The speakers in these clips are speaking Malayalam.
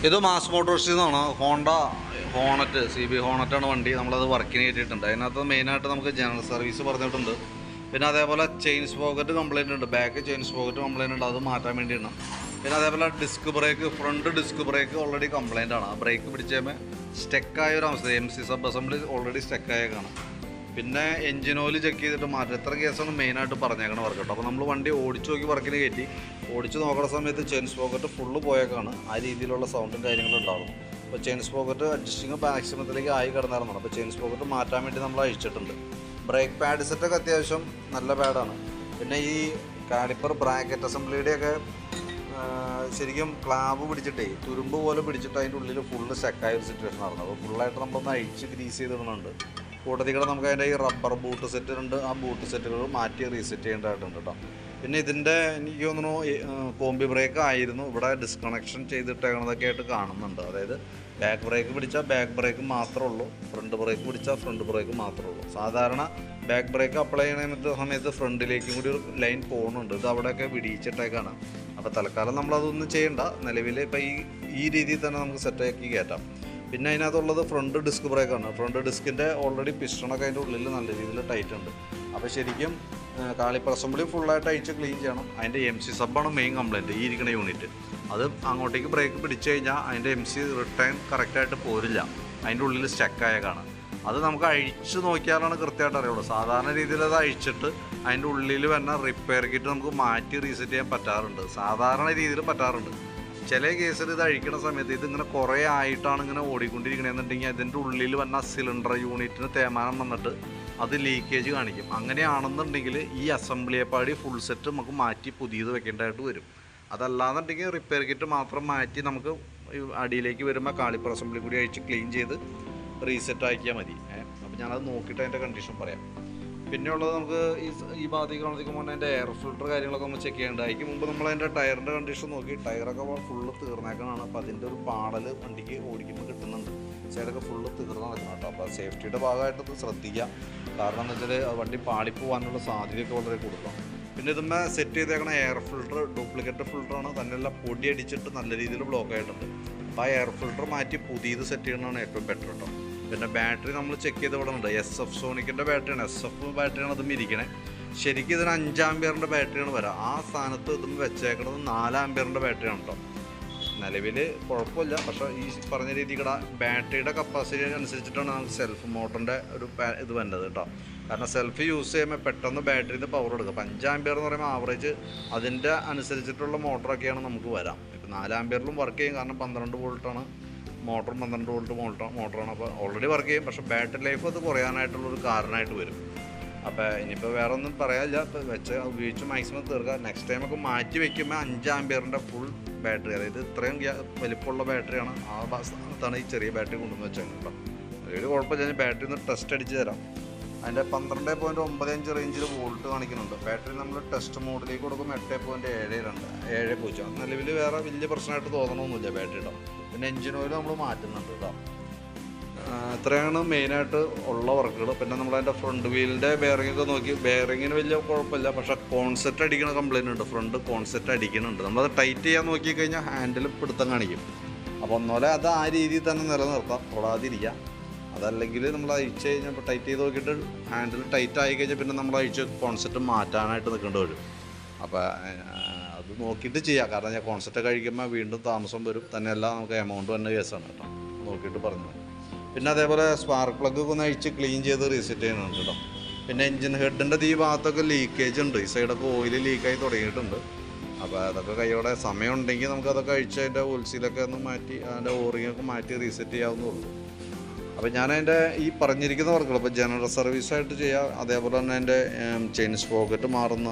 ഇത് മാസ് മോട്ടോഴ്സിൽ നിന്നാണ് ഹോണറ്റ് CB ഹോണറ്റാണ് വണ്ടി. നമ്മളത് വർക്കിന് കയറ്റിയിട്ടുണ്ട്. അതിനകത്ത് മെയിനായിട്ട് നമുക്ക് ജനറൽ സർവീസ് പറഞ്ഞിട്ടുണ്ട്. പിന്നെ അതേപോലെ ചെയിൻ സ്പോക്കറ്റ് കംപ്ലയിൻ്റ് ഉണ്ട്, ബാക്ക് ചെയിൻ സ്പോക്കറ്റ് കംപ്ലയിൻ്റ് ഉണ്ട്, അത് മാറ്റാൻ വേണ്ടിയാണ്. പിന്നെ അതേപോലെ disc brake, front disc brake already complaint ആണ്. ആ ബ്രേക്ക് പിടിച്ചേമേ സ്റ്റെക്കായ ഒരു അവസ്ഥ, MC സബ് അസംബ്ലി ഓൾറെഡി സ്റ്റെക്കായേക്കാണ്. പിന്നെ എഞ്ചിൻ ഓയിൽ ചെക്ക് ചെയ്തിട്ട് മാറ്റും. ഇത്ര കേസാണ് മെയിനായിട്ട് പറഞ്ഞേക്കണ വർക്ക് കേട്ടോ. അപ്പോൾ നമ്മൾ വണ്ടി ഓടിച്ച് നോക്കി വർക്കിന് കയറ്റി ഓടിച്ച് നോക്കുന്ന സമയത്ത് ചെയിൻ സ്പോക്കറ്റ് ഫുള്ള് പോയേക്കാണ്. ആ രീതിയിലുള്ള സൗണ്ടും കാര്യങ്ങളും ഉണ്ടാകും. അപ്പോൾ ചെയിൻ സ്പോക്കറ്റ് അഡ്ജസ്റ്റിങ് മാക്സിമത്തിലേക്ക് ആയി കിടന്നായിരുന്നു. അപ്പോൾ ചെയിൻ സ്പോക്കറ്റ് മാറ്റാൻ വേണ്ടി നമ്മൾ അഴിച്ചിട്ടുണ്ട്. ബ്രേക്ക് പാഡ് സെറ്റൊക്കെ അത്യാവശ്യം നല്ല പാഡാണ്. പിന്നെ ഈ കാലിപ്പർ ബ്രാക്കറ്റ് അസംബ്ലിയുടെയൊക്കെ ശരിക്കും ക്ലാബ് പിടിച്ചിട്ടേ തുരുമ്പ് പോലെ പിടിച്ചിട്ട് അതിൻ്റെ ഉള്ളിൽ ഫുള്ള് സ്റ്റക്കായ ഒരു സിറ്റുവേഷൻ ആയിരുന്നു. അപ്പോൾ ഫുള്ളായിട്ട് നമ്മളൊന്ന് അഴിച്ച് ഗ്രീസ് ചെയ്തിടുന്നുണ്ട്. കൂട്ടത്തിൽ കൂടെ നമുക്ക് അതിൻ്റെ ഈ റബ്ബർ ബൂട്ട് സെറ്റ് ഉണ്ട്, ആ ബൂട്ട് സെറ്റുകൾ മാറ്റി റീസെറ്റ് ചെയ്യേണ്ടതായിട്ടുണ്ട് കേട്ടോ. പിന്നെ ഇതിൻ്റെ എനിക്ക് തോന്നുന്നു കോമ്പി ബ്രേക്ക് ആയിരുന്നു ഇവിടെ ഡിസ്കണക്ഷൻ ചെയ്തിട്ടേക്കണതൊക്കെ ആയിട്ട് കാണുന്നുണ്ട്. അതായത് ബാക്ക് ബ്രേക്ക് പിടിച്ചാൽ ബാക്ക് ബ്രേക്ക് മാത്രമേ ഉള്ളൂ, ഫ്രണ്ട് ബ്രേക്ക് പിടിച്ചാൽ ഫ്രണ്ട് ബ്രേക്ക് മാത്രമേ ഉള്ളൂ. സാധാരണ ബാക്ക് ബ്രേക്ക് അപ്ലൈ ചെയ്യണ സമയത്ത് ഫ്രണ്ടിലേക്കും കൂടി ഒരു ലൈൻ പോകുന്നുണ്ട്. ഇത് അവിടെയൊക്കെ വിടിയിച്ചിട്ടേക്കാണ്. അപ്പോൾ തൽക്കാലം നമ്മളതൊന്നും ചെയ്യണ്ട. നിലവിൽ ഇപ്പോൾ ഈ രീതിയിൽ തന്നെ നമുക്ക് സെറ്റാക്കി കയറ്റാം. പിന്നെ അതിനകത്തുള്ളത് ഫ്രണ്ട് ഡിസ്ക് ബ്രേക്കാണ്. ഫ്രണ്ട് ഡിസ്കിൻ്റെ ഓൾറെഡി പിസ്റ്റണൊക്കെ അതിൻ്റെ ഉള്ളിൽ നല്ല രീതിയിൽ ടൈറ്റ് ഉണ്ട്. അപ്പോൾ ശരിക്കും കാലിപ്പർ അസംബ്ലി ഫുള്ളായിട്ട് അഴിച്ച് ക്ലീൻ ചെയ്യണം. അതിൻ്റെ MC സബ്ബാണ് മെയിൻ കംപ്ലയിൻറ്റ്, ഈ ഇരിക്കുന്ന യൂണിറ്റ്. അത് അങ്ങോട്ടേക്ക് ബ്രേക്ക് പിടിച്ചു കഴിഞ്ഞാൽ അതിൻ്റെ MC റിട്ടേൺ കറക്റ്റായിട്ട് പോരില്ല, അതിൻ്റെ ഉള്ളിൽ സ്റ്റക്കായേക്കാണ്. അത് നമുക്ക് അഴിച്ച് നോക്കിയാലാണ് കൃത്യമായിട്ട് അറിയുള്ളൂ. സാധാരണ രീതിയിൽ അത് അഴിച്ചിട്ട് അതിൻ്റെ ഉള്ളിൽ വന്ന റിപ്പയർ കിറ്റ് നമുക്ക് മാറ്റി റീസെറ്റ് ചെയ്യാൻ പറ്റാറുണ്ട്, സാധാരണ രീതിയിൽ പറ്റാറുണ്ട്. ചില കേസിൽ ഇത് അഴിക്കുന്ന സമയത്ത് ഇതിങ്ങനെ കുറേ ആയിട്ടാണ് ഇങ്ങനെ ഓടിക്കൊണ്ടിരിക്കണമെന്നുണ്ടെങ്കിൽ അതിൻ്റെ ഉള്ളിൽ വന്ന സിലിണ്ടർ യൂണിറ്റിന് തേമാനം വന്നിട്ട് അത് ലീക്കേജ് കാണിക്കും. അങ്ങനെയാണെന്നുണ്ടെങ്കിൽ ഈ അസംബ്ലിയെപ്പാടി ഫുൾ സെറ്റ് നമുക്ക് മാറ്റി പുതിയത് വെക്കേണ്ടതായിട്ട് വരും. അതല്ലാന്നുണ്ടെങ്കിൽ റിപ്പയർ കിറ്റ് മാത്രം മാറ്റി നമുക്ക് അടിയിലേക്ക് വരുമ്പോൾ കാലിപ്പർ അസംബ്ലി കൂടി അഴിച്ച് ക്ലീൻ ചെയ്ത് റീസെറ്റ് ആക്കിയാൽ മതി. അപ്പോൾ ഞാനത് നോക്കിയിട്ട് അതിൻ്റെ കണ്ടീഷൻ പറയാം. പിന്നെ ഉള്ളത് നമുക്ക് ഈ ഭാഗത്തേക്ക് കാണുമ്പോൾ അതിൻ്റെ എയർ ഫിൽറ്റർ കാര്യങ്ങളൊക്കെ നമ്മൾ ചെക്ക് ചെയ്യേണ്ടത്. അതിന് മുമ്പ് നമ്മൾ അതിൻ്റെ ടയറിൻ്റെ കണ്ടീഷൻ നോക്കി, ടയറൊക്കെ ഫുള്ള് തീർന്നേക്കാനാണ്. അപ്പോൾ അതിൻ്റെ ഒരു പാടൽ വണ്ടിക്ക് ഓടിക്കുമ്പോൾ കിട്ടുന്നുണ്ട്. സൈഡൊക്കെ ഫുള്ള് തീർന്ന് നടക്കണം കേട്ടോ. അപ്പോൾ സേഫ്റ്റിയുടെ ഭാഗമായിട്ടത് ശ്രദ്ധിക്കുക. കാരണം എന്ന് വെച്ചാൽ വണ്ടി പാളിപ്പോവാനുള്ള സാധ്യതയൊക്കെ വളരെ കൂടുതലാണ്. പിന്നെ ഇതുമ്മേ സെറ്റ് ചെയ്തേക്കണ എയർ ഫിൽറ്റർ ഡ്യൂപ്ലിക്കേറ്റ് ഫിൽറ്ററാണ്, തന്നെല്ലാം പൊടി അടിച്ചിട്ട് നല്ല രീതിയിൽ ബ്ലോക്ക് ആയിട്ടുണ്ട്. അപ്പോൾ ആ എയർ ഫിൽറ്റർ മാറ്റി പുതിയത് സെറ്റ് ചെയ്യണതാണ് ഏറ്റവും ബെറ്റർ കേട്ടോ. പിന്നെ ബാറ്ററി നമ്മൾ ചെക്ക് ചെയ്ത് ഇവിടെ ഉണ്ട്. SF സോണിക്കിൻ്റെ ബാറ്ററിയാണ്, SF ബാറ്ററിയാണ് അതും ഇരിക്കണേ. ശരിക്കും ഇതിന് 5 ആമ്പിയറിൻ്റെ ബാറ്ററിയാണ് വരാം. ആ സ്ഥാനത്ത് ഇതും വെച്ചേക്കണത് 4 ആമ്പിയറിൻ്റെ ബാറ്ററിയാണ് കേട്ടോ. നിലവിൽ കുഴപ്പമില്ല, പക്ഷേ ഈ പറഞ്ഞ രീതിയിൽ ബാറ്ററിയുടെ കപ്പാസിറ്റി അനുസരിച്ചിട്ടാണ് നമുക്ക് സെൽഫ് മോട്ടറിൻ്റെ ഒരു ഇത് വേണ്ടത് കേട്ടോ. കാരണം സെൽഫ് യൂസ് ചെയ്യുമ്പോൾ പെട്ടെന്ന് ബാറ്ററിന്ന് പവർ എടുക്കുക. അപ്പോൾ 5 ആമ്പിയർ എന്ന് പറയുമ്പോൾ ആവറേജ് അതിൻ്റെ അനുസരിച്ചിട്ടുള്ള മോട്ടറൊക്കെയാണ് നമുക്ക് വരാം. ഇപ്പോൾ 4 ആമ്പിയറിലും വർക്ക് ചെയ്യും, കാരണം 12 വോൾട്ടാണ് മോട്ടർ, 12 വോൾട്ട് മോട്ടറാണ്. അപ്പോൾ ഓൾറെഡി വർക്ക് ചെയ്യും, പക്ഷേ ബാറ്ററി ലൈഫ് അത് കുറയാനായിട്ടുള്ളൊരു കാരണമായിട്ട് വരും. അപ്പോൾ ഇനിയിപ്പോൾ വേറെ ഒന്നും പറയാനില്ല. ഇപ്പോൾ വെച്ച് ഉപയോഗിച്ച് മാക്സിമം തീർക്കുക. നെക്സ്റ്റ് ടൈമൊക്കെ മാറ്റി വയ്ക്കുമ്പോൾ 5 ആമ്പിയറിൻ്റെ ഫുൾ ബാറ്ററി, അതായത് ഇത്രയും വലിപ്പമുള്ള ബാറ്ററിയാണ്, ആ സ്ഥാനത്താണ് ഈ ചെറിയ ബാറ്ററി കൊണ്ടുവന്ന് വെച്ചത് കേട്ടോ. അതൊരു കുഴപ്പമില്ല. ഞാൻ ബാറ്ററി ഒന്ന് ടെസ്റ്റ് അടിച്ച് തരാം. അതിൻ്റെ 12.95 റേഞ്ചിൽ വോൾട്ട് കാണിക്കുന്നുണ്ട്. ബാറ്ററി നമ്മൾ ടെസ്റ്റ് മോഡിലേക്ക് കൊടുക്കുമ്പോൾ 8.72 7.0. നിലവിൽ വേറെ വലിയ പ്രശ്നമായിട്ട് തോന്നണമൊന്നുമില്ല ബാറ്ററി കേട്ടോ. പിന്നെ എഞ്ചിൻ ഓയിൽ നമ്മൾ മാറ്റുന്നുണ്ട് കേട്ടോ. ഇത്രയാണ് മെയിനായിട്ട് ഉള്ള വർക്കുകൾ. പിന്നെ നമ്മളതിൻ്റെ ഫ്രണ്ട് വീലിൻ്റെ ബെയറിങ്ങൊക്കെ നോക്കി, ബെയറിങ്ങിന് വലിയ കുഴപ്പമില്ല, പക്ഷേ കോൺസെപ്റ്റ് അടിക്കുന്ന കംപ്ലയിൻ്റ് ഉണ്ട്. ഫ്രണ്ട് കോൺസെപ്റ്റ് അടിക്കുന്നുണ്ട്. നമ്മളത് ടൈറ്റ് ചെയ്യാൻ നോക്കിക്കഴിഞ്ഞാൽ ഹാൻഡിൽ പിടുത്തം കാണിക്കും. അപ്പോൾ ഒന്നുപോലെ അത് ആ രീതിയിൽ തന്നെ നിലനിർത്താം, തൊടാതിരിക്കാം. അതല്ലെങ്കിൽ നമ്മൾ അഴിച്ച് കഴിഞ്ഞാൽ ഇപ്പോൾ ടൈറ്റ് ചെയ്ത് നോക്കിയിട്ട് ഹാൻഡിൽ ടൈറ്റ് ആയി കഴിഞ്ഞാൽ പിന്നെ നമ്മൾ അഴിച്ച് കോൺസെപ്റ്റ് മാറ്റാനായിട്ട് നിൽക്കേണ്ടി വരും. അപ്പോൾ അത് നോക്കിയിട്ട് ചെയ്യാം. കാരണം ഞാൻ കോൺസെപ്റ്റ് കഴിക്കുമ്പോൾ വീണ്ടും താമസം വരും. തന്നെയല്ല നമുക്ക് എമൗണ്ട് തന്നെ കേസാണ് കേട്ടോ. നോക്കിയിട്ട് പറഞ്ഞത്. പിന്നെ അതേപോലെ സ്പാർക്ക് പ്ലഗ് ഒന്ന് അഴിച്ച് ക്ലീൻ ചെയ്ത് റീസെറ്റ് ചെയ്യുന്നുണ്ട് കേട്ടോ. പിന്നെ എഞ്ചിൻ ഹെഡിൻ്റെ ഈ ഭാഗത്തൊക്കെ ലീക്കേജ് ഉണ്ട്. ഈ സൈഡൊക്കെ ഓയിൽ ലീക്കായി തുടങ്ങിയിട്ടുണ്ട്. അപ്പോൾ അതൊക്കെ കൈയോടെ സമയം ഉണ്ടെങ്കിൽ നമുക്കതൊക്കെ അഴിച്ച് അതിൻ്റെ ഓയിൽസീലൊക്കെ ഒന്ന് മാറ്റി അതിൻ്റെ ഓറിങ്ങൊക്കെ മാറ്റി റീസെറ്റ് ചെയ്യാവുന്നതുള്ളൂ. അപ്പോൾ ഞാനതിൻ്റെ ഈ പറഞ്ഞിരിക്കുന്ന വർക്കുകൾ ഇപ്പോൾ ജനറൽ സർവീസായിട്ട് ചെയ്യാം. അതേപോലെ തന്നെ അതിൻ്റെ ചെയിൻ സ്പോക്കറ്റ് മാറുന്ന,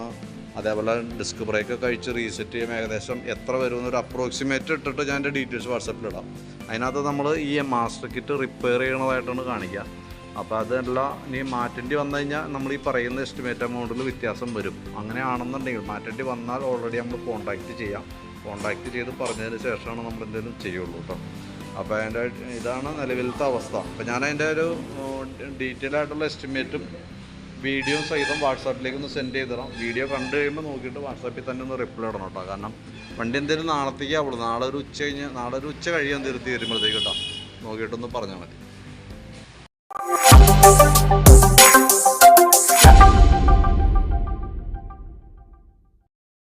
അതേപോലെ ഡിസ്ക് ബ്രേക്കൊക്കെ കഴിച്ച് റീസെറ്റ് ചെയ്യുമ്പോൾ ഏകദേശം എത്ര വരുമെന്നൊരു അപ്രോക്സിമേറ്റ് ഇട്ടിട്ട് ഞാൻ എൻ്റെ ഡീറ്റെയിൽസ് വാട്സപ്പിലിടാം. അതിനകത്ത് നമ്മൾ ഈ മാസ്റ്റർ കിറ്റ് റിപ്പയർ ചെയ്യണതായിട്ടാണ് കാണിക്കുക. അപ്പോൾ അതെല്ലാം ഇനി മാറ്റേണ്ടി വന്നു കഴിഞ്ഞാൽ നമ്മൾ ഈ പറയുന്ന എസ്റ്റിമേറ്റ് എമൗണ്ടിൽ വ്യത്യാസം വരും. അങ്ങനെയാണെന്നുണ്ടെങ്കിൽ മാറ്റേണ്ടി വന്നാൽ ഓൾറെഡി നമ്മൾ കോൺടാക്റ്റ് ചെയ്യാം. കോൺടാക്റ്റ് ചെയ്ത് പറഞ്ഞതിന് ശേഷമാണ് നമ്മൾ എന്തെങ്കിലും ചെയ്യുള്ളൂ കേട്ടോ. അപ്പോൾ അതിൻ്റെ ഇതാണ് നിലവിലത്തെ അവസ്ഥ. അപ്പോൾ ഞാൻ അതിൻ്റെ ഒരു ഡീറ്റെയിൽ ആയിട്ടുള്ള എസ്റ്റിമേറ്റും വീഡിയോ സഹിതം വാട്സാപ്പിലേക്ക് ഒന്ന് സെൻഡ് ചെയ്ത് തരാം. വീഡിയോ കണ്ടു കഴിയുമ്പോൾ നോക്കിയിട്ട് വാട്സാപ്പിൽ തന്നെ ഒന്ന് റിപ്ലൈ ഇടണം കേട്ടോ. കാരണം വണ്ടി എന്തെങ്കിലും നാളത്തേക്ക് ആവുള്ളൂ. നാളെ ഒരു ഉച്ച കഴിയാൻ തീർത്തി വരുമ്പോഴത്തേക്ക് കേട്ടോ. നോക്കിയിട്ടൊന്ന് പറഞ്ഞാൽ മതി.